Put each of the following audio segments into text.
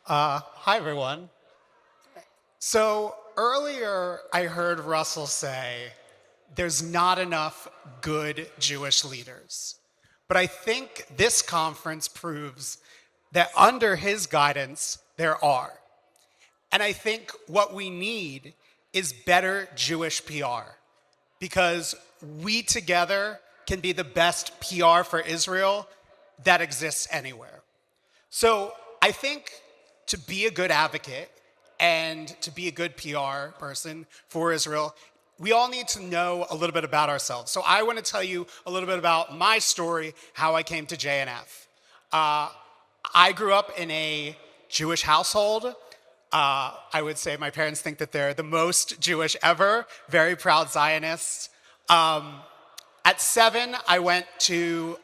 Hi, everyone. So earlier, I heard Russell say there's not enough good Jewish leaders. But I think this conference proves that under his guidance, there are. And I think what we need is better Jewish PR because we together can be the best PR for Israel that exists anywhere. So I think to be a good advocate and to be a good PR person for Israel, we all need to know a little bit about ourselves. So I want to tell you a little bit about my story, how I came to JNF. I grew up in a Jewish household. I would say my parents think that they're the most Jewish ever, very proud Zionists. At 7, I went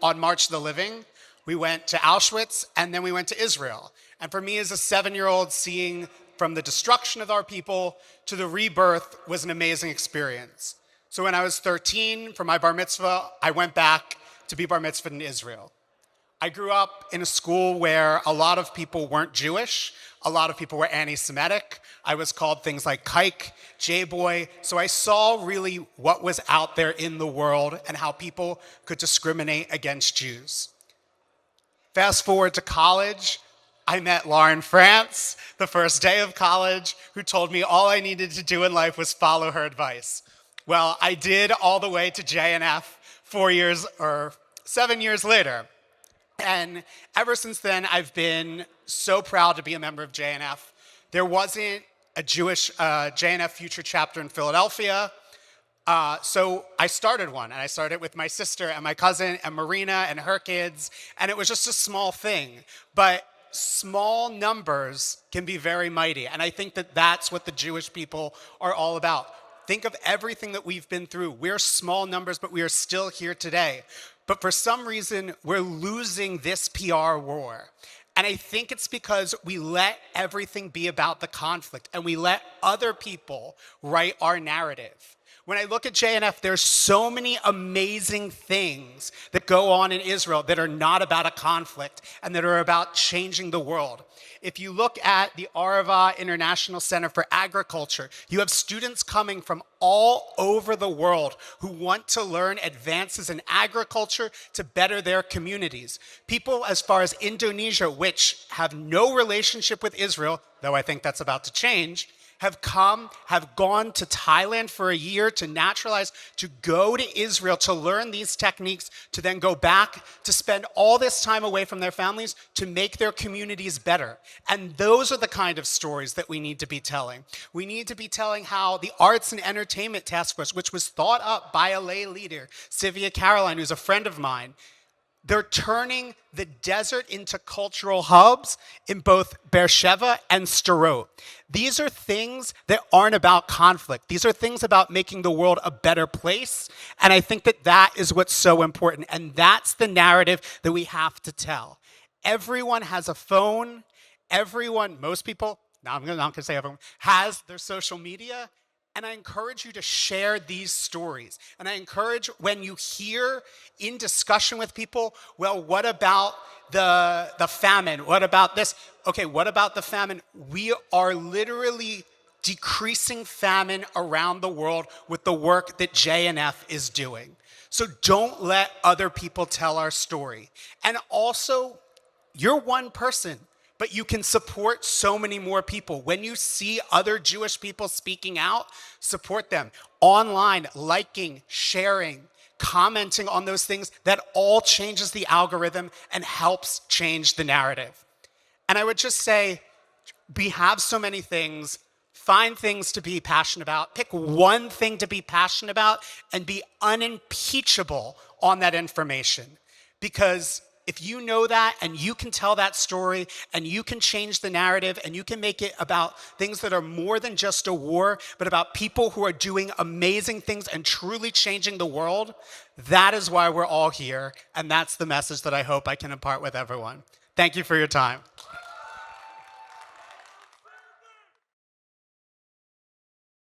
on March of the Living. We went to Auschwitz, and then we went to Israel. And for me as a 7-year-old, seeing from the destruction of our people to the rebirth was an amazing experience. So when I was 13, for my bar mitzvah, I went back to be bar mitzvahed in Israel. I grew up in a school where a lot of people weren't Jewish. A lot of people were anti-Semitic. I was called things like kike, J-boy. So I saw really what was out there in the world and how people could discriminate against Jews. Fast forward to college, I met Lauren France the first day of college, who told me all I needed to do in life was follow her advice. Well, I did all the way to JNF 7 years later. And ever since then, I've been so proud to be a member of JNF. There wasn't a Jewish JNF Future chapter in Philadelphia. So I started one, and I started with my sister and my cousin and Marina and her kids, and it was just a small thing. But small numbers can be very mighty, and I think that that's what the Jewish people are all about. Think of everything that we've been through. We're small numbers, but we are still here today. But for some reason, we're losing this PR war. And I think it's because we let everything be about the conflict, and we let other people write our narrative. When I look at JNF, there's so many amazing things that go on in Israel that are not about a conflict and that are about changing the world. If you look at the Arava International Center for Agriculture, you have students coming from all over the world who want to learn advances in agriculture to better their communities. People as far as Indonesia, which have no relationship with Israel, though I think that's about to change, have gone to Thailand for a year to naturalize, to go to Israel to learn these techniques, to then go back to spend all this time away from their families to make their communities better. And those are the kind of stories that we need to be telling. We need to be telling how the Arts and Entertainment Task Force, which was thought up by a lay leader, Sylvia Caroline, who's a friend of mine, they're turning the desert into cultural hubs in both Beersheba and Sderot. These are things that aren't about conflict. These are things about making the world a better place. And I think that that is what's so important. And that's the narrative that we have to tell. Everyone has a phone. Most people, not going to say everyone, has their social media. And I encourage you to share these stories. And I encourage when you hear in discussion with people, well, what about the famine? What about this? Okay, what about the famine? We are literally decreasing famine around the world with the work that JNF is doing. So don't let other people tell our story. And also, you're one person, but you can support so many more people. When you see other Jewish people speaking out, support them. Online, liking, sharing, commenting on those things, that all changes the algorithm and helps change the narrative. And I would just say, we have so many things. Find things to be passionate about. Pick one thing to be passionate about and be unimpeachable on that information. Because if you know that and you can tell that story and you can change the narrative and you can make it about things that are more than just a war, but about people who are doing amazing things and truly changing the world, that is why we're all here. And that's the message that I hope I can impart with everyone. Thank you for your time.